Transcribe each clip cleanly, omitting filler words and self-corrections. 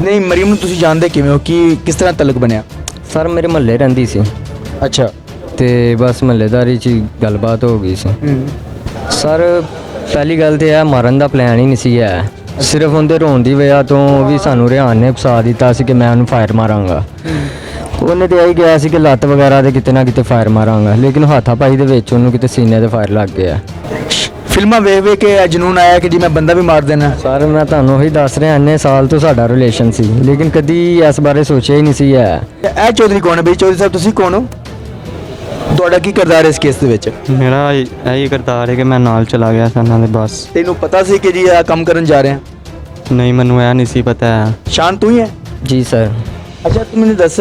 ਨਹੀਂ ਮਰੀਮ ਨੂੰ ਤੁਸੀਂ ਜਾਣਦੇ ਕਿਵੇਂ ਹੋ ਕਿ ਕਿਸ ਤਰ੍ਹਾਂ ਤਲਕ ਬਣਿਆ? ਸਰ ਮੇਰੇ ਮਹੱਲੇ ਰਹਿੰਦੀ ਸੀ ਅੱਛਾ। ਤੇ ਬਸ ਮਹੱਲੇਦਾਰੀ 'ਚ ਹੀ ਗੱਲਬਾਤ ਹੋ ਗਈ ਸੀ। ਸਰ ਪਹਿਲੀ ਗੱਲ ਤੇ ਇਹ ਮਾਰਨ ਦਾ ਪਲਾਨ ਹੀ ਨਹੀਂ ਸੀ ਹੈ, ਸਿਰਫ ਉਹਦੇ ਰੋਣ ਦੀ ਵਜ੍ਹਾ ਤੋਂ ਵੀ ਸਾਨੂੰ ਰਿਹਾਨ ਨੇ ਫਸਾ ਦਿੱਤਾ ਸੀ ਕਿ ਮੈਂ ਉਹਨੂੰ ਫਾਇਰ ਮਾਰਾਂਗਾ। ਉਹਨੇ ਤੇ ਇਹੀ ਕਿਹਾ ਸੀ ਕਿ ਲੱਤ ਵਗੈਰਾ ਤੇ ਕਿਤੇ ਨਾ ਕਿਤੇ ਫਾਇਰ ਮਾਰਾਂਗਾ, ਲੇਕਿਨ ਹਾਥਾਪਾਈ ਦੇ ਵਿੱਚ ਉਹਨੂੰ ਕਿਤੇ ਸੀਨੇ ਤੇ ਫਾਇਰ ਲੱਗ ਗਿਆ। ਫਿਲਮਾਂ ਵੇਖ ਵੇਖ ਕੇ ਇਹ ਜਨੂਨ ਆਇਆ ਕਿ ਜੀ ਮੈਂ ਬੰਦਾ ਵੀ ਮਾਰ ਦੇਣਾ। ਸਰ ਮੈਂ ਤੁਹਾਨੂੰ ਉਹੀ ਦੱਸ ਰਿਹਾ, ਇੰਨੇ ਸਾਲ ਤੋਂ ਸਾਡਾ ਰਿਲੇਸ਼ਨ ਸੀ, ਲੇਕਿਨ ਕਦੀ ਇਸ ਬਾਰੇ ਸੋਚਿਆ ਹੀ ਨਹੀਂ ਸੀ ਹੈ। ਇਹ ਚੌਧਰੀ ਕੌਣ ਹੈ ਬਈ? ਚੌਧਰੀ ਸਾਹਿਬ ਤੁਸੀਂ ਕੌਣ ਹੋ? ਤੁਹਾਡਾ ਕੀ ਕਿਰਦਾਰ ਹੈ ਇਸ ਕੇਸ ਦੇ ਵਿੱਚ? ਮੇਰਾ ਇਹੀ ਕਿਰਦਾਰ ਹੈ ਕਿ ਮੈਂ ਨਾਲ ਚਲਾ ਗਿਆ ਸੀ ਉਹਨਾਂ ਦੇ ਬਸ। ਤੈਨੂੰ ਪਤਾ ਸੀ ਕਿ ਜੀ ਇਹ ਕੰਮ ਕਰਨ ਜਾ ਰਹੇ ਹਾਂ? ਨਹੀਂ, ਮੈਨੂੰ ਇਹ ਨਹੀਂ ਸੀ ਪਤਾ ਹੈ। ਸ਼ਾਨ ਤੂੰ ਹੀ ਹੈ? ਜੀ ਸਰ। ਅੱਛਾ ਤੂੰ ਮੈਨੂੰ ਦੱਸ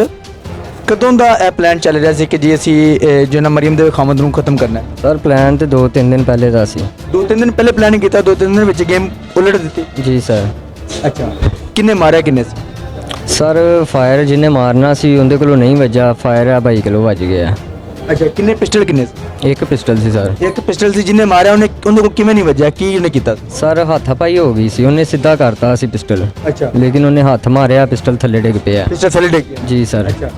ਕਦੋਂ ਦਾ ਇਹ ਪਲਾਨ ਚੱਲ ਰਿਹਾ ਸੀ ਕਿ ਜੀ ਅਸੀਂ ਜੋ ਨਾ ਮਰੀਮ ਦੇ ਖਾਮਦ ਨੂੰ ਖਤਮ ਕਰਨਾ ਹੈ? ਸਰ ਪਲਾਨ ਤੇ 2-3 ਦਿਨ ਪਹਿਲੇ ਦਾ ਸੀ। 2-3 ਦਿਨ ਪਹਿਲੇ ਪਲਾਨਿੰਗ ਕੀਤਾ, 2-3 ਦਿਨ ਵਿੱਚ ਗੇਮ ਉਲਟ ਦਿੱਤੀ। ਜੀ ਸਰ। ਅੱਛਾ ਕਿੰਨੇ ਮਾਰਿਆ ਕਿੰਨੇ ਸੀ? ਸਰ ਫਾਇਰ ਜਿਹਨੇ ਮਾਰਨਾ ਸੀ ਉਹਦੇ ਕੋਲੋਂ ਨਹੀਂ ਵੱਜਾ, ਫਾਇਰ ਆ ਬਾਈ ਕੋਲੋਂ ਵੱਜ ਗਿਆ। ਅੱਛਾ ਕਿੰਨੇ ਪਿਸਟਲ ਕਿੰਨੇ ਸੀ? ਇੱਕ ਪਿਸਟਲ ਸੀ ਸਰ। ਇੱਕ ਪਿਸਟਲ ਸੀ ਜਿਹਨੇ ਮਾਰਿਆ, ਉਹਦੇ ਕੋਲ ਕਿਵੇਂ ਨਹੀਂ ਵੱਜਿਆ, ਕੀ ਉਹਨੇ ਕੀਤਾ? ਸਰ ਹੱਥਾਪਾਈ ਹੋ ਗਈ ਸੀ, ਉਹਨੇ ਸਿੱਧਾ ਕਰਤਾ ਸੀ ਪਿਸਟਲ, ਅੱਛਾ ਲੇਕਿਨ ਉਹਨੇ ਹੱਥ ਮਾਰਿਆ, ਪਿਸਟਲ ਥੱਲੇ ਡਿੱਗ ਪਿਆ। ਪਿਸਟਲ ਥੱਲੇ ਡਿੱਗ ਗਿਆ। ਜੀ ਸਰ। ਅੱਛਾ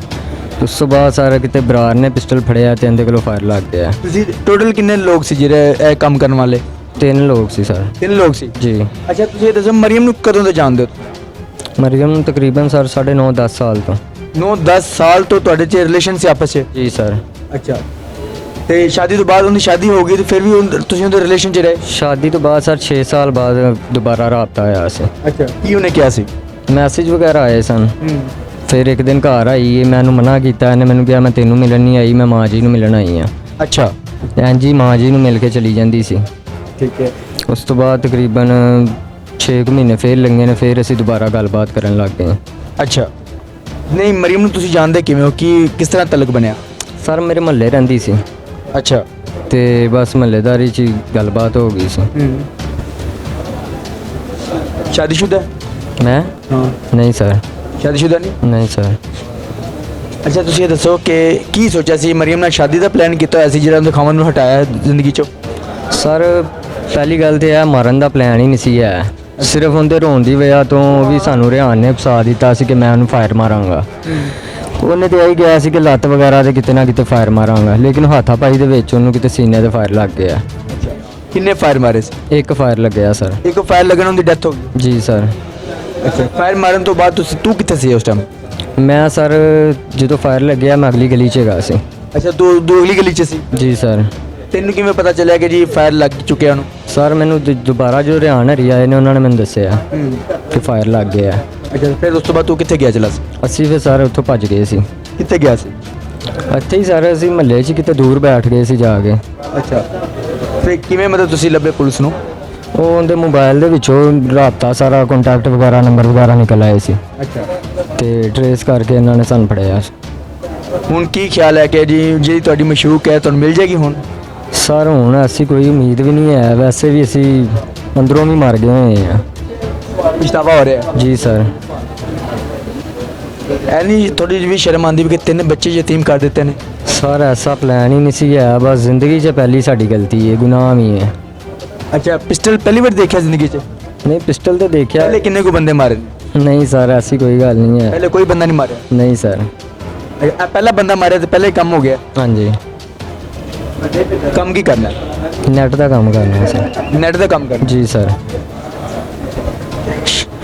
ਉਸ ਤੋਂ ਬਾਅਦ ਸਰ ਕਿਤੇ ਬਰਾਰ ਨੇ ਪਿਸਟਲ ਫੜਿਆ ਤੇ ਉਹਦੇ ਕੋਲੋਂ ਫਾਇਰ ਲੱਗ ਗਿਆ। ਤੁਸੀਂ ਟੋਟਲ ਕਿੰਨੇ ਲੋਕ ਸੀ ਜਿਹੜੇ ਇਹ ਕੰਮ ਕਰਨ ਵਾਲੇ? 3 ਲੋਕ ਸੀ ਸਰ। 3 ਲੋਕ ਸੀ। ਜੀ। ਅੱਛਾ ਤੁਸੀਂ ਇਹ ਦੱਸੋ ਮਰੀਮ ਨੂੰ ਕਦੋਂ ਤੋਂ ਜਾਣਦੇ ਹੋ? ਮਰੀਮ ਨੂੰ ਤਕਰੀਬਨ ਸਰ 9.5-10 ਸਾਲ ਤੋਂ। 9-10 ਸਾਲ ਤੋਂ ਤੁਹਾਡੇ 'ਚ ਰਿਲੇਸ਼ਨ ਸੀ ਆਪਸ 'ਚ? ਜੀ ਸਰ। ਅੱਛਾ ਤੇ ਸ਼ਾਦੀ ਤੋਂ ਬਾਅਦ ਉਹਦੀ ਸ਼ਾਦੀ ਹੋ ਗਈ ਤੇ ਫਿਰ ਵੀ ਤੁਸੀਂ ਉਹਦੇ ਰਿਲੇਸ਼ਨ 'ਚ ਰਹੇ? ਸ਼ਾਦੀ ਤੋਂ ਬਾਅਦ ਸਰ 6 ਸਾਲ ਬਾਅਦ ਦੁਬਾਰਾ ਰਾਬਤਾ ਹੋਇਆ ਸੀ। ਅੱਛਾ ਕੀ ਉਹਨੇ ਕਿਹਾ ਸੀ? ਮੈਸੇਜ ਵਗੈਰਾ ਆਏ ਸਨ। ਫਿਰ ਇੱਕ ਦਿਨ ਘਰ ਆਈ, ਮੈਂ ਉਹਨੂੰ ਮਨਾ ਕੀਤਾ, ਇਹਨੇ ਮੈਨੂੰ ਕਿਹਾ ਮੈਂ ਤੈਨੂੰ ਮਿਲਣ ਨਹੀਂ ਆਈ, ਮੈਂ ਮਾਂ ਜੀ ਨੂੰ ਮਿਲਣ ਆਈ ਹਾਂ। ਅੱਛਾ ਹਾਂਜੀ ਮਾਂ ਜੀ ਨੂੰ ਮਿਲ ਕੇ ਚਲੀ ਜਾਂਦੀ ਸੀ। ਠੀਕ ਹੈ। ਉਸ ਤੋਂ ਬਾਅਦ ਤਕਰੀਬਨ 6 ਮਹੀਨੇ ਫਿਰ ਲੰਘੇ ਨੇ, ਫਿਰ ਅਸੀਂ ਦੁਬਾਰਾ ਗੱਲਬਾਤ ਕਰਨ ਲੱਗ ਗਏ। ਅੱਛਾ ਨਹੀਂ ਮਰੀਮ ਨੂੰ ਤੁਸੀਂ ਜਾਣਦੇ ਕਿਵੇਂ ਹੋ ਕਿ ਕਿਸ ਤਰ੍ਹਾਂ ਤਲਕ ਬਣਿਆ? ਸਰ ਮੇਰੇ ਮਹੱਲੇ ਰਹਿੰਦੀ ਸੀ ਅੱਛਾ ਤੇ ਬਸ ਮਹੱਲੇਦਾਰੀ 'ਚ ਹੀ ਗੱਲਬਾਤ ਹੋ ਗਈ ਸੀ। ਸ਼ਾਦੀशुदा? ਮੈਂ ਹਾਂ। ਨਹੀਂ ਸਰ। ਸ਼ਾਦੀशुदा ਨਹੀਂ? ਨਹੀਂ ਸਰ। ਅੱਛਾ ਤੁਸੀਂ ਇਹ ਦੱਸੋ ਕਿ ਕੀ ਸੋਚਿਆ ਸੀ? ਮਰੀਮ ਨਾਲ ਸ਼ਾਦੀ ਦਾ ਪਲਾਨ ਕੀਤਾ ਹੋਇਆ ਸੀ ਜਿਹੜਾ ਉਹਦੇ ਖਾਮਦ ਨੂੰ ਹਟਾਇਆ ਜ਼ਿੰਦਗੀ 'ਚੋਂ? ਸਰ ਪਹਿਲੀ ਗੱਲ ਤੇ ਇਹ ਮਾਰਨ ਦਾ ਪਲਾਨ ਹੀ ਨਹੀਂ ਸੀ ਹੈ, ਸਿਰਫ ਉਹਦੇ ਰੋਣ ਦੀ ਵਜ੍ਹਾ ਤੋਂ ਵੀ ਸਾਨੂੰ ਰਿਹਾਨ ਨੇ ਫਸਾ ਦਿੱਤਾ ਸੀ ਕਿ ਮੈਂ ਉਹਨੂੰ ਫਾਇਰ ਮਾਰਾਂਗਾ। ਉਹਨੇ ਤੇ ਇਹੀ ਕਿਹਾ ਸੀ ਕਿ ਲੱਤ ਵਗੈਰਾ ਤੇ ਕਿਤੇ ਨਾ ਕਿਤੇ ਫਾਇਰ ਮਾਰਾਂਗਾ, ਲੇਕਿਨ ਹਾਥਾਪਾਈ ਦੇ ਵਿੱਚ ਉਹਨੂੰ ਕਿਤੇ ਸੀਨੇ ਤੇ ਫਾਇਰ ਲੱਗ ਗਿਆ। ਕਿੰਨੇ ਫਾਇਰ ਮਾਰੇ ਸੀ? ਇੱਕ ਫਾਇਰ ਲੱਗਿਆ ਸਰ। ਇੱਕ ਫਾਇਰ ਲੱਗਣ ਉਹਦੀ ਡੈਥ ਹੋ ਗਈ? ਜੀ ਸਰ। ਅੱਛਾ ਫਾਇਰ ਮਾਰਨ ਤੋਂ ਬਾਅਦ ਤੂੰ ਕਿੱਥੇ ਸੀ ਉਸ ਟਾਈਮ? ਮੈਂ ਸਰ ਜਦੋਂ ਫਾਇਰ ਲੱਗਿਆ ਮੈਂ ਅਗਲੀ ਗਲੀ 'ਚ ਹੈਗਾ ਸੀ। ਅੱਛਾ ਤੂੰ ਅਗਲੀ ਗਲੀ 'ਚ ਸੀ? ਜੀ ਸਰ। ਤੈਨੂੰ ਕਿਵੇਂ ਪਤਾ ਚੱਲਿਆ ਕਿ ਜੀ ਫਾਇਰ ਲੱਗ ਚੁੱਕਿਆ ਉਹਨੂੰ? ਸਰ ਮੈਨੂੰ ਦੁਬਾਰਾ ਜੋ ਰਿਹਾਨ ਹਰੀ ਆਏ ਨੇ ਉਹਨਾਂ ਨੇ ਮੈਨੂੰ ਦੱਸਿਆ ਕਿ ਫਾਇਰ ਲੱਗ ਗਿਆ। ਅੱਛਾ ਫਿਰ ਉਸ ਤੋਂ ਬਾਅਦ ਤੂੰ ਕਿੱਥੇ ਗਿਆ ਚਲਾ ਸੀ? ਅਸੀਂ ਫਿਰ ਸਰ ਉੱਥੋਂ ਭੱਜ ਗਏ ਸੀ। ਕਿੱਥੇ ਗਿਆ ਸੀ? ਇੱਥੇ ਹੀ ਸਰ ਅਸੀਂ ਮਹੱਲੇ 'ਚ ਕਿਤੇ ਦੂਰ ਬੈਠ ਗਏ ਸੀ ਜਾ ਕੇ। ਅੱਛਾ ਫਿਰ ਕਿਵੇਂ ਮਤਲਬ ਤੁਸੀਂ ਲੱਭੇ ਪੁਲਿਸ ਨੂੰ? ਉਹ ਉਹਦੇ ਮੋਬਾਈਲ ਦੇ ਵਿੱਚੋਂ ਰਾਬਤਾ ਸਾਰਾ ਕੰਟੈਕਟ ਵਗੈਰਾ ਨੰਬਰ ਵਗੈਰਾ ਨਿਕਲ ਆਏ ਸੀ ਅੱਛਾ ਤੇ ਟਰੇਸ ਕਰਕੇ ਇਹਨਾਂ ਨੇ ਸਾਨੂੰ ਫੜਿਆ। ਹੁਣ ਕੀ ਖਿਆਲ ਹੈ ਕਿ ਜੀ ਜਿਹੜੀ ਤੁਹਾਡੀ ਮਸ਼ੂਕ ਹੈ ਤੁਹਾਨੂੰ ਮਿਲ ਜਾਏਗੀ ਹੁਣ? ਸਰ ਹੁਣ ਅਸੀਂ ਕੋਈ ਉਮੀਦ ਵੀ ਨਹੀਂ ਹੈ, ਵੈਸੇ ਵੀ ਅਸੀਂ ਅੰਦਰੋਂ ਵੀ ਮਰ ਗਏ ਹੋਏ ਆ। ਪਛਤਾਵਾ ਹੋ ਰਿਹਾ? ਜੀ ਸਰ। ਐਨੀ ਥੋੜੀ ਜਿਹੀ ਵੀ ਸ਼ਰਮ ਆਉਂਦੀ ਵੀ ਕਿ 3 ਬੱਚੇ ਯਤੀਮ ਕਰ ਦਿੱਤੇ ਨੇ? ਸਰ ਐਸਾ ਪਲਾਨ ਹੀ ਨਹੀਂ ਸੀ ਹੈ, ਬਸ ਜ਼ਿੰਦਗੀ 'ਚ ਪਹਿਲੀ ਸਾਡੀ ਗਲਤੀ ਹੈ, ਗੁਨਾਹ ਵੀ ਹੈ। ਅੱਛਾ ਪਿਸਟਲ ਪਹਿਲੀ ਵਾਰ ਦੇਖਿਆ ਜ਼ਿੰਦਗੀ 'ਚ? ਨਹੀਂ ਪਿਸਟਲ ਤੇ ਦੇਖਿਆ। ਪਹਿਲੇ ਕਿੰਨੇ ਕੋ ਬੰਦੇ ਮਾਰੇ ਨੇ? ਨਹੀਂ ਸਰ ਐਸੀ ਕੋਈ ਗੱਲ ਨਹੀਂ ਹੈ। ਪਹਿਲੇ ਕੋਈ ਬੰਦਾ ਨਹੀਂ ਮਾਰਿਆ? ਨਹੀਂ ਸਰ। ਪਹਿਲਾ ਬੰਦਾ ਮਾਰਿਆ ਤੇ ਪਹਿਲੇ ਹੀ ਕੰਮ ਹੋ ਗਿਆ? ਹਾਂਜੀ। ਕੰਮ ਕੀ ਕਰਨਾ? ਨੈਟ ਦਾ ਕੰਮ ਕਰਨਾ ਸਰ। ਨੈਟ ਦਾ ਕੰਮ ਕਰਨਾ? ਜੀ ਸਰ।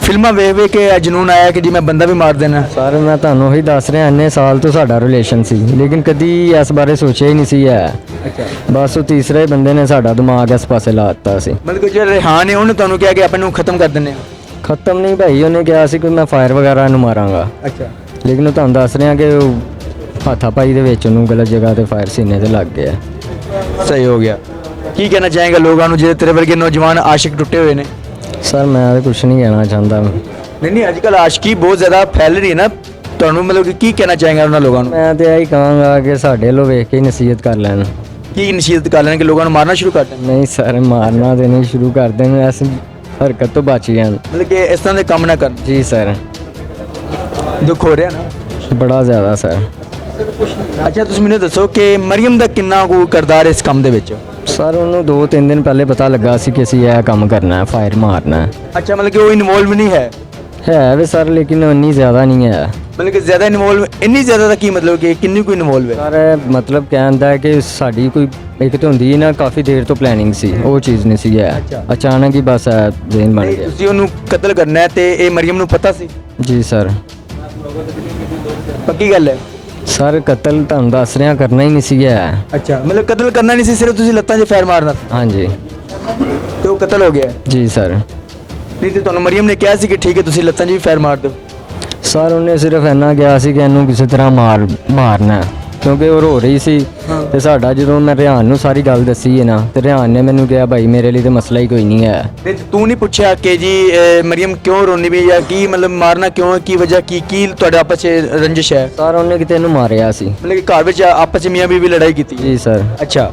ਫਿਲਮਾਂ ਵੇਖ ਵੇਖ ਕੇ ਇਹ ਜਨੂਨ ਆਇਆ ਕਿ ਜੀ ਮੈਂ ਬੰਦਾ ਵੀ ਮਾਰ ਦੇਣਾ। ਸਰ ਮੈਂ ਤੁਹਾਨੂੰ ਉਹੀ ਦੱਸ ਰਿਹਾ, ਇੰਨੇ ਸਾਲ ਤੋਂ ਸਾਡਾ ਰਿਲੇਸ਼ਨ ਸੀ, ਲੇਕਿਨ ਕਦੀ ਇਸ ਬਾਰੇ ਸੋਚਿਆ ਹੀ ਨਹੀਂ ਸੀ ਹੈ। ਅੱਛਾ ਬਸ ਉਹ ਤੀਸਰੇ ਬੰਦੇ ਨੇ ਸਾਡਾ ਦਿਮਾਗ ਇਸ ਪਾਸੇ ਲਾ ਦਿੱਤਾ ਸੀ। ਮਤਲਬ ਕਿ ਜਿਹੜਾ ਰਿਹਾਨ ਹੈ ਉਹਨੇ ਤੁਹਾਨੂੰ ਕਿਹਾ ਕਿ ਆਪਾਂ ਨੂੰ ਖਤਮ ਕਰ ਦਿੰਦੇ ਹਾਂ? ਖਤਮ ਨਹੀਂ ਭਾਈ, ਉਹਨੇ ਕਿਹਾ ਸੀ ਕਿ ਮੈਂ ਫਾਇਰ ਵਗੈਰਾ ਨੂੰ ਮਾਰਾਂਗਾ, ਅੱਛਾ ਲੇਕਿਨ ਉਹ ਤੁਹਾਨੂੰ ਦੱਸ ਰਿਹਾ ਕਿ ਉਹ ਹਾਥਾਪਾਈ ਦੇ ਵਿੱਚ ਉਹਨੂੰ ਗਲਤ ਜਗ੍ਹਾ ਤੇ ਫਾਇਰ ਸੀਨੇ ਤੇ ਲੱਗ ਗਿਆ। ਸਹੀ ਹੋ ਗਿਆ। ਕੀ ਕਹਿਣਾ ਚਾਹੇਗਾ ਲੋਕਾਂ ਨੂੰ ਜਿਹੜੇ ਤੇਰੇ ਵਰਗੇ ਨੌਜਵਾਨ ਆਸ਼ਿਕ ਟੁੱਟੇ ਹੋਏ ਨੇ? ਸਰ ਮੈਂ ਤਾਂ ਕੁਝ ਨਹੀਂ ਕਹਿਣਾ ਚਾਹੁੰਦਾ। ਨਹੀਂ ਅੱਜ ਕੱਲ੍ਹ ਆਸ਼ਕੀ ਬਹੁਤ ਜ਼ਿਆਦਾ ਫੈਲ ਰਹੀ ਹੈ ਨਾ, ਤੁਹਾਨੂੰ ਮਤਲਬ ਕਿ ਕੀ ਕਹਿਣਾ ਚਾਹੇਗਾ ਉਹਨਾਂ ਲੋਕਾਂ ਨੂੰ? ਮੈਂ ਤਾਂ ਇਹੀ ਕਹਾਂਗਾ ਕਿ ਸਾਡੇ ਵੱਲੋਂ ਵੇਖ ਕੇ ਹੀ ਨਸੀਹਤ ਕਰ ਲੈਣ। ਕੀ ਨਸੀਹਤ ਕਰ ਲੈਣ ਕਿ ਲੋਕਾਂ ਨੂੰ ਮਾਰਨਾ ਸ਼ੁਰੂ ਕਰ ਦੇਣ? ਨਹੀਂ ਸਰ ਮਾਰਨਾ ਤੇ ਨਹੀਂ ਸ਼ੁਰੂ ਕਰ ਦੇਣ, ਇਸ ਹਰਕਤ ਤੋਂ ਬਚ ਜਾਣ। ਮਤਲਬ ਕਿ ਇਸ ਤਰ੍ਹਾਂ ਦੇ ਕੰਮ ਨਾ ਕਰਨ? ਜੀ ਸਰ। ਦੁੱਖ ਹੋ ਰਿਹਾ ਨਾ ਬੜਾ ਜ਼ਿਆਦਾ ਸਰ। ਅੱਛਾ ਤੁਸੀਂ ਮੈਨੂੰ ਦੱਸੋ ਕਿ ਮਰੀਮ ਦਾ ਕਿੰਨਾ ਕੁ ਕਿਰਦਾਰ ਇਸ ਕੰਮ ਦੇ ਵਿੱਚ? ਸਰ ਉਹਨੂੰ 2-3 ਦਿਨ ਪਹਿਲੇ ਪਤਾ ਲੱਗਾ ਸੀ ਕਿ ਅਸੀਂ ਇਹ ਕੰਮ ਕਰਨਾ ਹੈ, ਫਾਇਰ ਮਾਰਨਾ ਹੈ। ਅੱਛਾ ਮਤਲਬ ਕਿ ਉਹ ਇਨਵੋਲਵ ਨਹੀਂ ਹੈ? ਹੈ ਵੇ ਸਰ ਲੇਕਿਨ ਉਨੀ ਜ਼ਿਆਦਾ ਨਹੀਂ ਹੈ। ਮਤਲਬ ਕਿ ਜ਼ਿਆਦਾ ਇਨਵੋਲਵ, ਇੰਨੀ ਜ਼ਿਆਦਾ ਦਾ ਕੀ ਮਤਲਬ ਕਿ ਕਿੰਨੀ ਕੋਈ ਇਨਵੋਲਵ ਹੈ? ਸਰ ਮਤਲਬ ਕਹਿੰਦਾ ਹੈ ਕਿ ਸਾਡੀ ਕੋਈ ਇੱਕ ਤਾਂ ਹੁੰਦੀ ਨਾ ਕਾਫੀ ਦੇਰ ਤੋਂ ਪਲੈਨਿੰਗ ਸੀ, ਉਹ ਚੀਜ਼ ਨਹੀਂ ਸੀ ਹੈ। ਅੱਛਾ। ਅਚਾਨਕ ਹੀ ਬਸ ਜ਼ੇਨ ਬਣ ਨਹੀਂ, ਗਿਆ। ਤੁਸੀਂ ਉਹਨੂੰ ਕਤਲ ਕਰਨਾ ਹੈ ਤੇ ਇਹ ਮਰੀਮ ਨੂੰ ਪਤਾ ਸੀ? ਜੀ ਸਰ। ਪੱਕੀ ਗੱਲ ਹੈ? ਸਰ ਕਤਲ ਤੁਹਾਨੂੰ ਦੱਸ ਰਿਹਾ ਕਰਨਾ ਹੀ ਨਹੀਂ ਸੀ ਹੈ। ਅੱਛਾ, ਮਤਲਬ ਕਤਲ ਕਰਨਾ ਨਹੀਂ ਸੀ, ਸਿਰਫ ਤੁਸੀਂ ਲੱਤਾਂ 'ਚ ਫੈਰ ਮਾਰਨਾ ਸੀ ਹਾਂਜੀ ਤੇ ਉਹ ਕਤਲ ਹੋ ਗਿਆ? ਜੀ ਸਰ। ਨਹੀਂ ਤੇ ਤੁਹਾਨੂੰ ਮਰੀਮ ਨੇ ਕਿਹਾ ਸੀ ਕਿ ਠੀਕ ਹੈ ਤੁਸੀਂ ਲੱਤਾਂ 'ਚ ਵੀ ਫੈਰ ਮਾਰ ਦਿਓ? ਸਰ ਉਹਨੇ ਸਿਰਫ ਇੰਨਾ ਕਿਹਾ ਸੀ ਕਿ ਇਹਨੂੰ ਕਿਸੇ ਤਰ੍ਹਾਂ ਮਾਰਨਾ ਹੈ, ਕਿਉਂਕਿ ਉਹ ਰੋ ਰਹੀ ਸੀ। ਤੇ ਸਾਡਾ ਜਦੋਂ ਮੈਂ ਰਿਹਾਨ ਨੂੰ ਸਾਰੀ ਗੱਲ ਦੱਸੀ ਹੈ ਨਾ, ਤੇ ਰਿਹਾਨ ਨੇ ਮੈਨੂੰ ਕਿਹਾ ਭਾਈ ਮੇਰੇ ਲਈ ਤੇ ਮਸਲਾ ਹੀ ਕੋਈ ਨਹੀਂ ਹੈ। ਤੇ ਤੂੰ ਨਹੀਂ ਪੁੱਛਿਆ ਕਿ ਜੀ ਮਰੀਮ ਕਿਉਂ ਰੋਂਦੀ ਪਈ ਜਾਂ ਕੀ ਮਤਲਬ ਮਾਰਨਾ ਕਿਉਂ ਹੈ, ਕੀ ਵਜ੍ਹਾ ਕੀ ਤੁਹਾਡੇ ਆਪਸ 'ਚ ਰੰਜਿਸ਼ ਹੈ? ਸਰ ਉਹਨੇ ਕਿਤੇ ਇਹਨੂੰ ਮਾਰਿਆ ਸੀ। ਮਤਲਬ ਕਿ ਘਰ ਵਿੱਚ ਆਪਸ 'ਚ ਮੀਆਂ ਬੀਵੀ ਲੜਾਈ ਕੀਤੀ? ਜੀ ਸਰ। ਅੱਛਾ।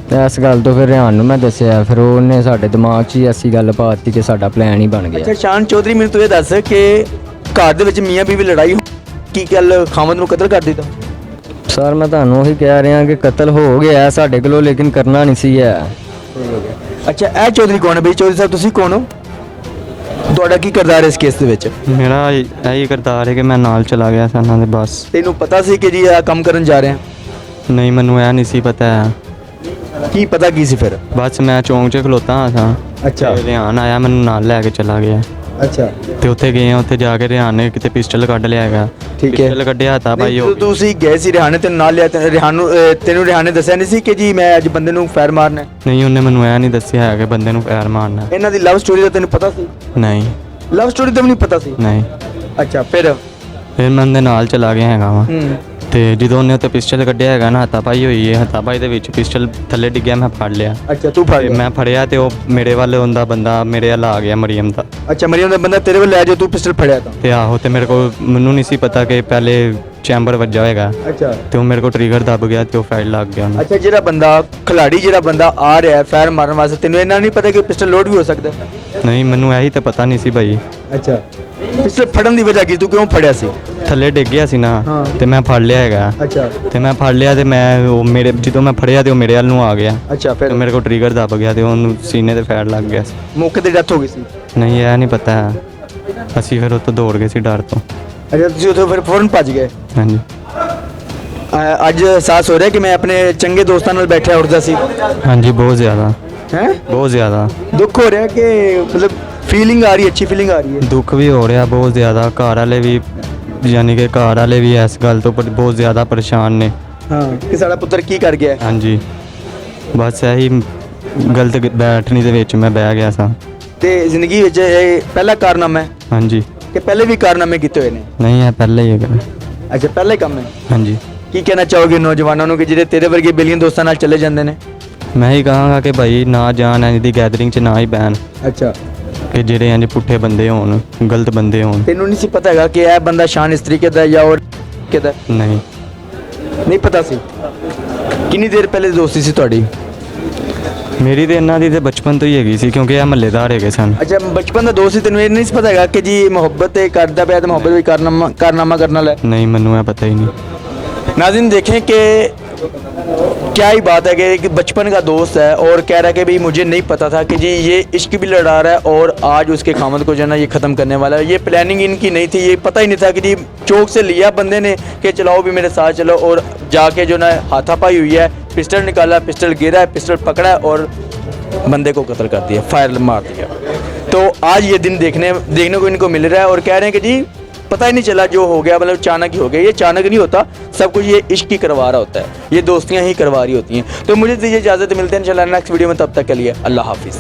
ਤੇ ਇਸ ਗੱਲ ਤੋਂ ਫਿਰ ਰਿਹਾਨ ਨੂੰ ਮੈਂ ਦੱਸਿਆ, ਫਿਰ ਉਹਨੇ ਸਾਡੇ ਦਿਮਾਗ 'ਚ ਹੀ ਐਸੀ ਗੱਲ ਪਾਤੀ ਕਿ ਸਾਡਾ ਪਲਾਨ ਹੀ ਬਣ ਗਿਆ। ਅੱਛਾ ਸ਼ਾਨ ਚੌਧਰੀ, ਮੈਨੂੰ ਤੂੰ ਇਹ ਦੱਸ ਕਿ ਘਰ ਦੇ ਵਿੱਚ ਮੀਆਂ ਬੀਵੀ ਲੜਾਈ ਕੀ ਗੱਲ ਖਾਮਦ ਨੂੰ ਕਤਲ ਕਰ ਦਿੱਤਾ? ਸਰ ਮੈਂ ਤੁਹਾਨੂੰ ਉਹੀ ਕਹਿ ਰਿਹਾ ਕਿ ਕਤਲ ਹੋ ਗਿਆ ਸਾਡੇ ਕੋਲੋਂ, ਲੇਕਿਨ ਕਰਨਾ ਨਹੀਂ ਸੀ ਹੈ। ਅੱਛਾ, ਇਹ ਚੌਧਰੀ ਕੌਣ ਹੈ ਬਈ? ਚੌਧਰੀ ਸਾਹਿਬ ਤੁਸੀਂ ਕੌਣ ਹੋ? ਤੁਹਾਡਾ ਕੀ ਕਿਰਦਾਰ ਹੈ ਇਸ ਕੇਸ ਦੇ ਵਿੱਚ? ਮੇਰਾ ਇਹੀ ਕਿਰਦਾਰ ਹੈ ਕਿ ਮੈਂ ਨਾਲ ਚਲਾ ਗਿਆ ਸੀ ਉਹਨਾਂ ਦੇ ਬਸ। ਤੈਨੂੰ ਪਤਾ ਸੀ ਕਿ ਜੀ ਇਹ ਕੰਮ ਕਰਨ ਜਾ ਰਹੇ ਆ? ਨਹੀਂ, ਮੈਨੂੰ ਇਹ ਨਹੀਂ ਸੀ ਪਤਾ। ਕੀ ਪਤਾ ਕੀ ਸੀ ਫਿਰ? ਬਸ ਮੈਂ ਚੌਂਕ 'ਚ ਖਲੋਤਾ ਹਾਂ ਸਾਂ। ਅੱਛਾ। ਤੇ ਰਿਹਾਨ ਆਇਆ ਮੈਨੂੰ ਨਾਲ ਲੈ ਕੇ ਚਲਾ ਗਿਆ। ਅੱਛਾ ਤੇ ਉੱਥੇ ਗਏ ਆ, ਉੱਥੇ ਜਾ ਕੇ ਰਿਹਾਨ ਨੇ ਕਿਤੇ ਪਿਸਟਲ ਕੱਢ ਲਿਆ ਹੈਗਾ। ਠੀਕ ਹੈ। ਪਿਸਟਲ ਕੱਢਿਆ ਤਾਂ ਭਾਈ ਨਹੀਂ, ਤੁਸੀਂ ਗਏ ਸੀ ਰਿਹਾਨ ਨੇ ਤੈਨੂੰ ਨਾਲ ਲਿਆ ਤੇ ਰਿਹਾਨ ਨੂੰ ਤੈਨੂੰ ਰਿਹਾਨ ਨੇ ਦੱਸਿਆ ਨਹੀਂ ਸੀ ਕਿ ਜੀ ਮੈਂ ਅੱਜ ਬੰਦੇ ਨੂੰ ਫਾਇਰ ਮਾਰਨਾ ਹੈ? ਨਹੀਂ, ਉਹਨੇ ਮੈਨੂੰ ਇਹ ਨਹੀਂ ਦੱਸਿਆ ਹੈ ਕਿ ਬੰਦੇ ਨੂੰ ਪੈਰ ਮਾਰਨਾ। ਇਹਨਾਂ ਦੀ ਲਵ ਸਟੋਰੀ ਦਾ ਤੈਨੂੰ ਪਤਾ ਸੀ? ਨਹੀਂ ਲਵ ਸਟੋਰੀ ਦਾ ਵੀ ਨਹੀਂ ਪਤਾ ਸੀ? ਨਹੀਂ। ਅੱਛਾ, ਫਿਰ ਮੈਂ ਉਹਦੇ ਨਾਲ ਚਲਾ ਗਿਆ ਹੈਗਾ ਵਾ। ਹੂੰ। ਤੇ ਜਦੋਂ ਉਹਨੇ ਉੱਤੇ ਪਿਸਟਲ ਕੱਢਿਆ ਹੈਗਾ ਨਾ, ਹੱਥਾਪਾਈ ਹੋਈ ਹੈ, ਹੱਥਾਪਾਈ ਦੇ ਵਿੱਚ ਪਿਸਟਲ ਥੱਲੇ ਡਿੱਗਿਆ, ਮੈਂ ਫੜ ਲਿਆ। ਅੱਛਾ, ਤੂੰ ਫੜ ਤੇ ਗਿਆ? ਮੈਂ ਫੜਿਆ ਤੇ ਉਹ ਮੇਰੇ ਵੱਲ ਹੁੰਦਾ ਬੰਦਾ ਮੇਰੇ ਵੱਲ ਆ ਗਿਆ, ਮਰੀਮ ਦਾ। ਅੱਛਾ, ਮਰੀਮ ਦਾ ਬੰਦਾ ਤੇਰੇ ਵੱਲ ਲੈ ਜਾ, ਤੂੰ ਪਿਸਟਲ ਫੜਿਆ ਤਾਂ? ਤੇ ਆਹੋ, ਤੇ ਮੇਰੇ ਕੋਲ ਮੈਨੂੰ ਨਹੀਂ ਸੀ ਪਤਾ ਕਿ ਪਹਿਲੇ ਚੈਂਬਰ ਵੱਜਾ ਹੋਏਗਾ। ਅੱਛਾ। ਤੇ ਉਹ ਮੇਰੇ ਕੋਲ ਟ੍ਰਿਗਰ ਦੱਬ ਗਿਆ ਤੇ ਉਹ ਫਾਇਰ ਲੱਗ ਗਿਆ ਉਹਨੂੰ। ਅੱਛਾ, ਜਿਹੜਾ ਬੰਦਾ ਖਿਲਾੜੀ ਜਿਹੜਾ ਬੰਦਾ ਆ ਰਿਹਾ ਹੈ ਫਾਇਰ ਮਾਰਨ ਵਾਸਤੇ, ਤੈਨੂੰ ਇਹਨਾਂ ਨਹੀਂ ਪਤਾ ਕਿ ਪਿਸਟਲ ਲੋਡ ਵੀ ਹੋ ਸਕਦਾ? ਨਹੀਂ, ਮੈਨੂੰ ਇਹੀ ਤਾਂ ਪਤਾ ਨਹੀਂ ਸੀ ਭਾਈ। ਅੱਛਾ, ਪਿਸਟਲ ਫੜਨ ਦੀ ਵਜ੍ਹਾ ਕੀ, ਤੂੰ ਕਿਉਂ ਫੜਿਆ ਸੀ? ਥੱਲੇ ਡਿੱਗ ਗਿਆ ਸੀ ਨਾ, ਹਾਂ। ਤੇ ਮੈਂ ਫੜ ਲਿਆ ਹੈਗਾ। ਅੱਛਾ। ਤੇ ਮੈਂ ਫੜ ਲਿਆ ਤੇ ਮੈਂ ਉਹ ਮੇਰੇ ਜਦੋਂ ਮੈਂ ਫੜਿਆ ਤੇ ਉਹ ਮੇਰੇ ਵੱਲ ਨੂੰ ਆ ਗਿਆ। ਅੱਛਾ, ਤੇ ਫਿਰ ਮੇਰੇ ਕੋਲ ਟ੍ਰਿਗਰ ਦੱਬ ਗਿਆ ਤੇ ਉਹਨੂੰ ਸੀਨੇ ਤੇ ਫਾਇਰ ਲੱਗ ਗਿਆ ਸੀ। ਮੌਕੇ ਤੇ ਡੈਥ ਹੋ ਗਈ ਸੀ? ਨਹੀਂ, ਇਹ ਨਹੀਂ ਪਤਾ ਹੈ। ਅਸੀਂ ਫਿਰ ਉੱਥੋਂ ਦੌੜ ਗਏ ਸੀ ਡਰ ਤੋਂ। ਅੱਛਾ, ਤੁਸੀਂ ਉੱਥੋਂ ਫਿਰ ਫੌਰਨ ਭੱਜ ਗਏ? ਹਾਂਜੀ। ਅੱਜ ਅਹਿਸਾਸ ਹੋ ਰਿਹਾ ਕਿ ਮੈਂ ਆਪਣੇ ਚੰਗੇ ਦੋਸਤਾਂ ਨਾਲ ਬੈਠਿਆ ਉੱਠਦਾ ਸੀ? ਹਾਂਜੀ, ਬਹੁਤ ਜ਼ਿਆਦਾ, ਹੈ ਬਹੁਤ ਜ਼ਿਆਦਾ ਦੁੱਖ ਹੋ ਰਿਹਾ ਕਿ ਮਤਲਬ ਫੀਲਿੰਗ ਆ ਰਹੀ, ਅੱਛੀ ਫੀਲਿੰਗ ਆ ਰਹੀ ਹੈ? ਦੁੱਖ ਵੀ ਹੋ ਰਿਹਾ ਬਹੁਤ ਜ਼ਿਆਦਾ। ਘਰ ਵਾਲੇ ਵੀ ਯਾਨੀ ਕਿ ਘਰ ਵਾਲੇ ਵੀ ਇਸ ਗੱਲ ਤੋਂ ਬਹੁਤ ਜ਼ਿਆਦਾ ਪਰੇਸ਼ਾਨ ਨੇ। ਹਾਂ, ਕਿ ਸਾਡਾ ਪੁੱਤਰ ਕੀ ਕਰ ਗਿਆ? ਹਾਂਜੀ, ਬਸ ਇਹੀ ਗਲਤ ਬੈਠਣੀ ਦੇ ਵਿੱਚ ਮੈਂ ਬਹਿ ਗਿਆ ਸਾਂ। ਤੇ ਜ਼ਿੰਦਗੀ ਵਿੱਚ ਇਹ ਪਹਿਲਾ ਕਾਰਨਾਮਾ ਹੈ ਹਾਂਜੀ। ਕਿ ਪਹਿਲੇ ਵੀ ਕਾਰਨਾਮੇ ਕੀਤੇ ਹੋਏ ਨੇ? ਨਹੀਂ, ਇਹ ਪਹਿਲਾਂ ਹੀ ਹੈਗਾ। ਅੱਛਾ, ਪਹਿਲਾ ਹੀ ਕੰਮ ਹੈ। ਹਾਂਜੀ। ਕੀ ਕਹਿਣਾ ਚਾਹੋਗੇ ਨੌਜਵਾਨਾਂ ਨੂੰ ਕਿ ਜਿਹੜੇ ਤੇਰੇ ਵਰਗੇ ਬਿਲੀਅਨ ਦੋਸਤਾਂ ਨਾਲ ਚਲੇ ਜਾਂਦੇ ਨੇ? ਮੈਂ ਹੀ ਕਹਾਂਗਾ ਕਿ ਭਾਈ ਨਾ ਜਾਣ ਇਹਦੀ ਗੈਦਰਿੰਗ 'ਚ, ਨਾ ਹੀ ਬਹਿਣ। ਅੱਛਾ। ਕਿ ਜਿਹੜੇ ਇੰਜ ਪੁੱਠੇ ਬੰਦੇ ਹੋਣ, ਗਲਤ ਬੰਦੇ ਹੋਣ। ਤੈਨੂੰ ਨਹੀਂ ਸੀ ਪਤਾ ਹੈਗਾ ਕਿ ਇਹ ਬੰਦਾ ਸ਼ਾਨ ਇਸ ਤਰੀਕੇ ਦਾ ਜਾਂ ਹੋਰ ਕਿਹਦਾ? ਨਹੀਂ। ਨਹੀਂ ਪਤਾ ਸੀ? ਕਿੰਨੀ ਦੇਰ ਪਹਿਲੇ ਦੀ ਦੋਸਤੀ ਸੀ ਤੁਹਾਡੀ? ਮੇਰੀ ਤੇ ਇਹਨਾਂ ਦੀ ਤੇ ਬਚਪਨ ਤੋਂ ਹੀ ਹੈਗੀ ਸੀ, ਕਿਉਂਕਿ ਇਹ ਮਹੱਲੇਦਾਰ ਹੈਗੇ ਸਨ। ਅੱਛਾ, ਬਚਪਨ ਦਾ ਦੋਸਤ ਸੀ, ਤੈਨੂੰ ਇਹ ਨਹੀਂ ਸੀ ਪਤਾ ਹੈਗਾ ਕਿ ਜੀ ਮੁਹੱਬਤ ਤੇ ਕਰਦਾ ਪਿਆ ਤੇ ਮੁਹੱਬਤ ਵੀ ਕਾਰਨਾਮਾ ਕਰਨ ਵਾਲਾ है? नहीं, ਮੈਨੂੰ ਇਹ ਪਤਾ ही नहीं। नाज़रीन देखें कि क्या ही बात है कि बचपन का दोस्त है और कह रहा है कि भाई मुझे नहीं पता था कि जी ये इश्क भी लड़ा रहा है और आज उसके खामद को जो है ना ये ख़त्म करने वाला है। ये प्लानिंग इनकी नहीं थी, ये पता ही नहीं था कि जी चौक से लिया बंदे ने कि चलाओ भी मेरे साथ चलो, और जाके जो ना हाथापाई हुई है, पिस्टल निकाला, पिस्टल गिरा है, पिस्टल पकड़ा है और बंदे को कत्ल कर दिया, फायर मार दिया। तो आज ये दिन देखने को इनको मिल रहा है और कह रहे हैं कि जी पता ही नहीं चला जो हो गया, मतलब अचानक ही हो गया। ये अचानक नहीं होता, सब कुछ ये इश्क ही करवा रहा होता है, ये दोस्तियाँ ही करवा रही होती हैं। तो मुझे दीजिए इजाज़त, मिलते हैं इंशाल्लाह नेक्स्ट वीडियो में, तब तक के लिए अल्लाह हाफिज़।